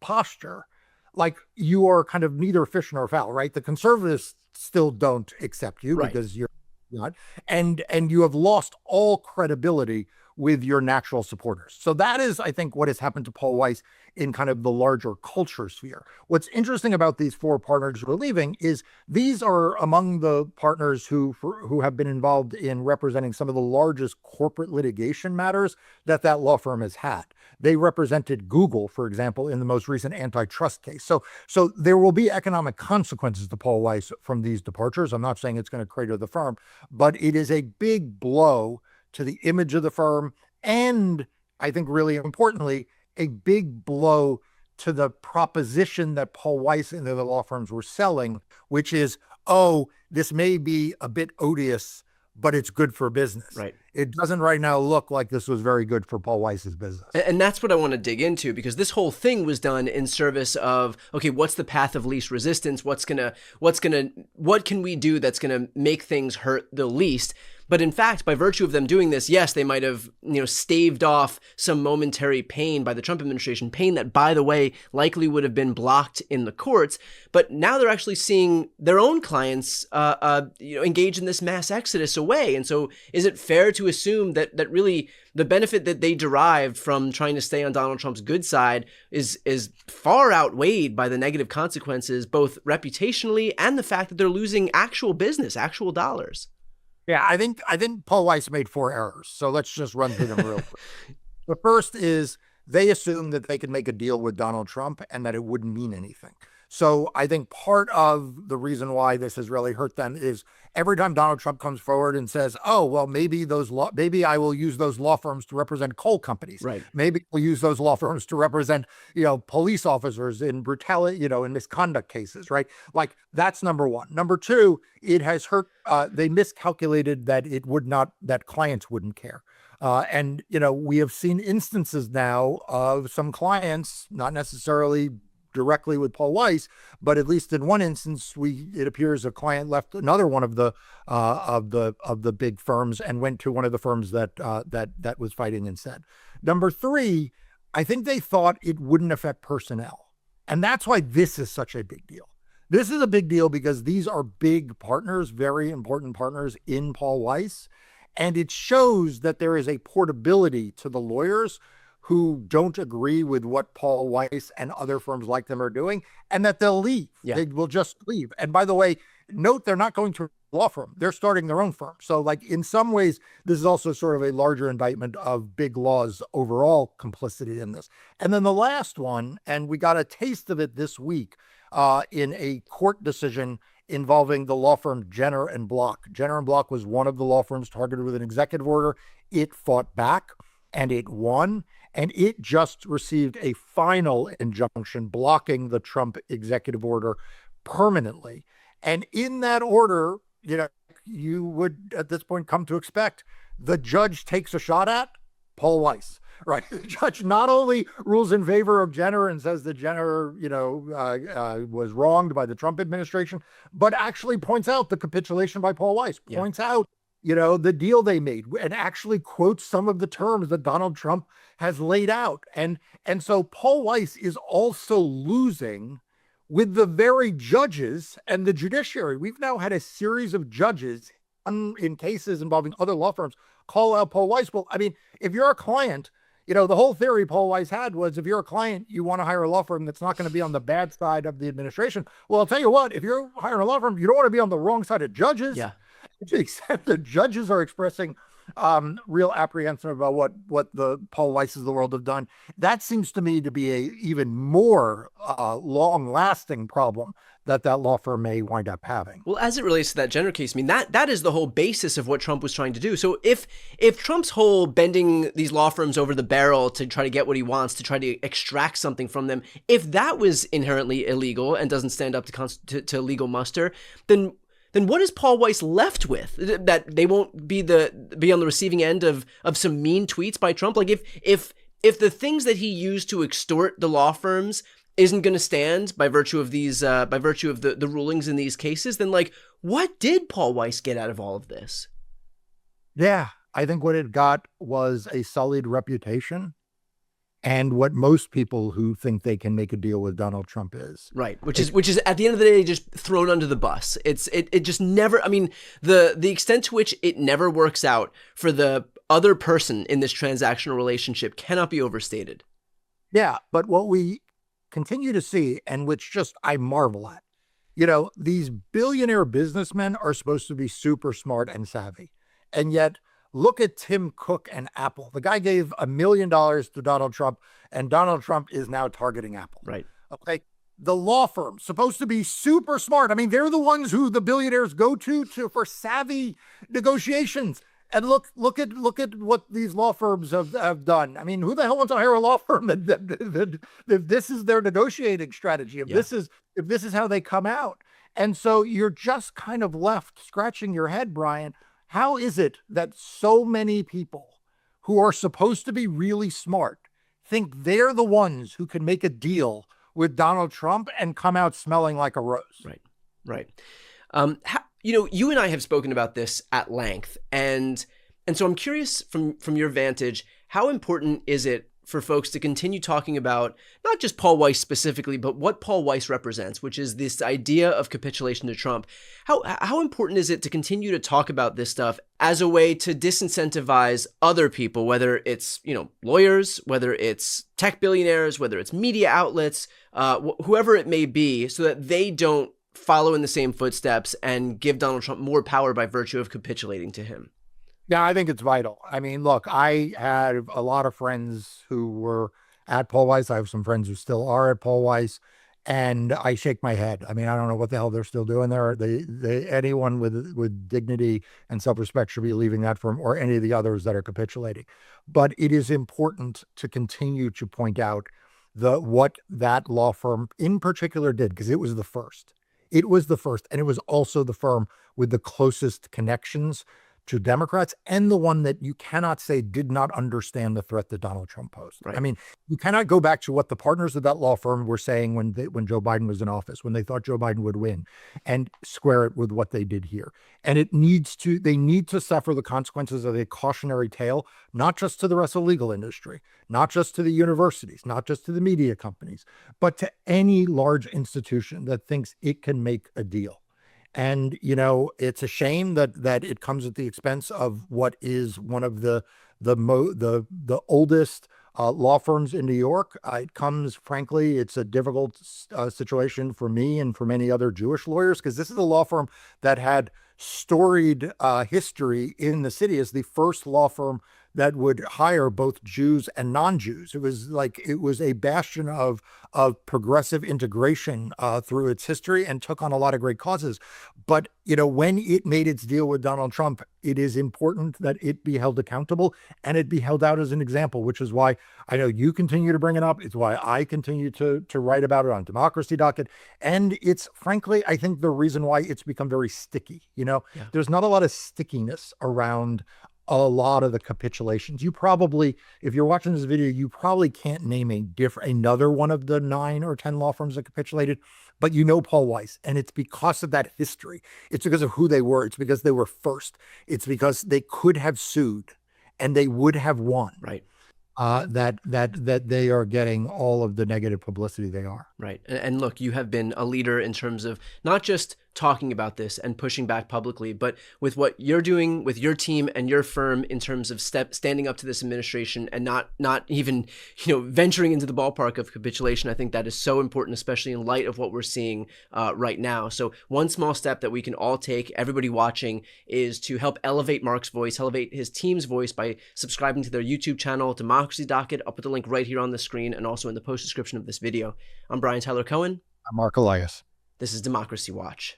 posture, like you are kind of neither fish nor fowl, right? The conservatives still don't accept you Right. because you're not, and you have lost all credibility with your natural supporters. So that is, I think, what has happened to Paul Weiss in kind of the larger culture sphere. What's interesting about these four partners who are leaving is these are among the partners who have been involved in representing some of the largest corporate litigation matters that law firm has had. They represented Google, for example, in the most recent antitrust case. So there will be economic consequences to Paul Weiss from these departures. I'm not saying it's going to crater the firm, but it is a big blow to the image of the firm. And I think really importantly, a big blow to the proposition that Paul Weiss and the other law firms were selling, which is, oh, this may be a bit odious, but it's good for business. Right. It doesn't right now look like this was very good for Paul Weiss's business. And that's what I want to dig into, because this whole thing was done in service of, okay, what's the path of least resistance? What can we do that's going to make things hurt the least? But in fact, by virtue of them doing this, yes, they might have, staved off some momentary pain by the Trump administration, pain that, by the way, likely would have been blocked in the courts. But now they're actually seeing their own clients, engage in this mass exodus away. And so, is it fair to assume that really the benefit that they derived from trying to stay on Donald Trump's good side is far outweighed by the negative consequences, both reputationally and the fact that they're losing actual business, actual dollars? Yeah, I think Paul Weiss made four errors. So let's just run through them real quick. The first is they assumed that they could make a deal with Donald Trump and that it wouldn't mean anything. So I think part of the reason why this has really hurt them is every time Donald Trump comes forward and says, "Oh, well, maybe I will use those law firms to represent coal companies. Right. Maybe we'll use those law firms to represent, police officers in brutality, in misconduct cases." Right. Like that's number one. Number two, it has hurt. They miscalculated that clients wouldn't care. And we have seen instances now of some clients, not necessarily directly with Paul Weiss, but at least in one instance, it appears a client left another one of the big firms and went to one of the firms that was fighting instead. Number three, I think they thought it wouldn't affect personnel, and that's why this is such a big deal. This is a big deal because these are big partners, very important partners in Paul Weiss, and it shows that there is a portability to the lawyers who don't agree with what Paul Weiss and other firms like them are doing, and that they'll leave. Yeah. They will just leave. And by the way, note they're not going to a law firm. They're starting their own firm. So like in some ways, this is also sort of a larger indictment of big law's overall complicity in this. And then the last one, and we got a taste of it this week in a court decision involving the law firm Jenner and Block. Jenner and Block was one of the law firms targeted with an executive order. It fought back and it won. And it just received a final injunction blocking the Trump executive order permanently. And in that order, you would at this point come to expect the judge takes a shot at Paul Weiss, right? The judge not only rules in favor of Jenner and says that Jenner, was wronged by the Trump administration, but actually points out the capitulation by Paul Weiss, points out the deal they made, and actually quotes some of the terms that Donald Trump has laid out. And so Paul Weiss is also losing with the very judges and the judiciary. We've now had a series of judges in cases involving other law firms call out Paul Weiss. Well, I mean, if you're a client, the whole theory Paul Weiss had was if you're a client, you want to hire a law firm that's not going to be on the bad side of the administration. Well, I'll tell you what, if you're hiring a law firm, you don't want to be on the wrong side of judges. Yeah. To the extent the judges are expressing real apprehension about what the Paul Weisses of the world have done, that seems to me to be a even more long-lasting problem that law firm may wind up having. Well, as it relates to that Jenner case, I mean, that is the whole basis of what Trump was trying to do. So if Trump's whole bending these law firms over the barrel to try to get what he wants, to try to extract something from them, if that was inherently illegal and doesn't stand up to legal muster, then what is Paul Weiss left with? That they won't be on the receiving end of some mean tweets by Trump? Like if the things that he used to extort the law firms isn't going to stand by virtue of these by virtue of the rulings in these cases, then like what did Paul Weiss get out of all of this? Yeah, I think what it got was a sullied reputation. and what most people who think they can make a deal with Donald Trump is. Right, which is at the end of the day just thrown under the bus. It just never. I mean, the extent to which it never works out for the other person in this transactional relationship cannot be overstated. Yeah, but what we continue to see, and which just I marvel at, these billionaire businessmen are supposed to be super smart and savvy. And yet, look at Tim Cook and Apple. The guy gave $1 million to Donald Trump, and Donald Trump is now targeting Apple. Right. Okay. The law firm supposed to be super smart. I mean, they're the ones who the billionaires go to for savvy negotiations. And look at what these law firms have done. I mean, who the hell wants to hire a law firm if this is their negotiating strategy? If this is how they come out? And so you're just kind of left scratching your head, Brian. How is it that so many people who are supposed to be really smart think they're the ones who can make a deal with Donald Trump and come out smelling like a rose? Right, right. You and I have spoken about this at length, and so I'm curious from your vantage, how important is it for folks to continue talking about not just Paul Weiss specifically, but what Paul Weiss represents, which is this idea of capitulation to Trump? How important is it to continue to talk about this stuff as a way to disincentivize other people, whether it's lawyers, whether it's tech billionaires, whether it's media outlets, whoever it may be, so that they don't follow in the same footsteps and give Donald Trump more power by virtue of capitulating to him? Yeah, I think it's vital. I mean, look, I had a lot of friends who were at Paul Weiss. I have some friends who still are at Paul Weiss, and I shake my head. I mean, I don't know what the hell they're still doing there. Anyone with dignity and self-respect should be leaving that firm, or any of the others that are capitulating. But it is important to continue to point out what that law firm in particular did, because it was the first. It was the first, and it was also the firm with the closest connections to Democrats, and the one that you cannot say did not understand the threat that Donald Trump posed. Right. I mean, you cannot go back to what the partners of that law firm were saying when Joe Biden was in office, when they thought Joe Biden would win, and square it with what they did here. And they need to suffer the consequences of a cautionary tale, not just to the rest of the legal industry, not just to the universities, not just to the media companies, but to any large institution that thinks it can make a deal. And, it's a shame that it comes at the expense of what is one of the oldest law firms in New York. It comes, frankly, it's a difficult situation for me and for many other Jewish lawyers, because this is a law firm that had storied history in the city as the first law firm that would hire both Jews and non-Jews. It was a bastion of progressive integration through its history, and took on a lot of great causes. But, when it made its deal with Donald Trump, it is important that it be held accountable and it be held out as an example, which is why I know you continue to bring it up. It's why I continue to write about it on Democracy Docket. And it's, frankly, I think the reason why it's become very sticky. There's not a lot of stickiness around a lot of the capitulations. You probably, if you're watching this video, you probably can't name another one of the 9 or 10 law firms that capitulated, but Paul Weiss, and it's because of that history. It's because of who they were. It's because they were first. It's because they could have sued and they would have won. Right. That they are getting all of the negative publicity they are. Right. And look, you have been a leader in terms of not just talking about this and pushing back publicly, but with what you're doing with your team and your firm in terms of standing up to this administration and not even, venturing into the ballpark of capitulation. I think that is so important, especially in light of what we're seeing right now. So one small step that we can all take, everybody watching, is to help elevate Mark's voice, elevate his team's voice by subscribing to their YouTube channel, Democracy Docket. I'll put the link right here on the screen and also in the post description of this video. I'm Brian Tyler Cohen. I'm Mark Elias. This is Democracy Watch.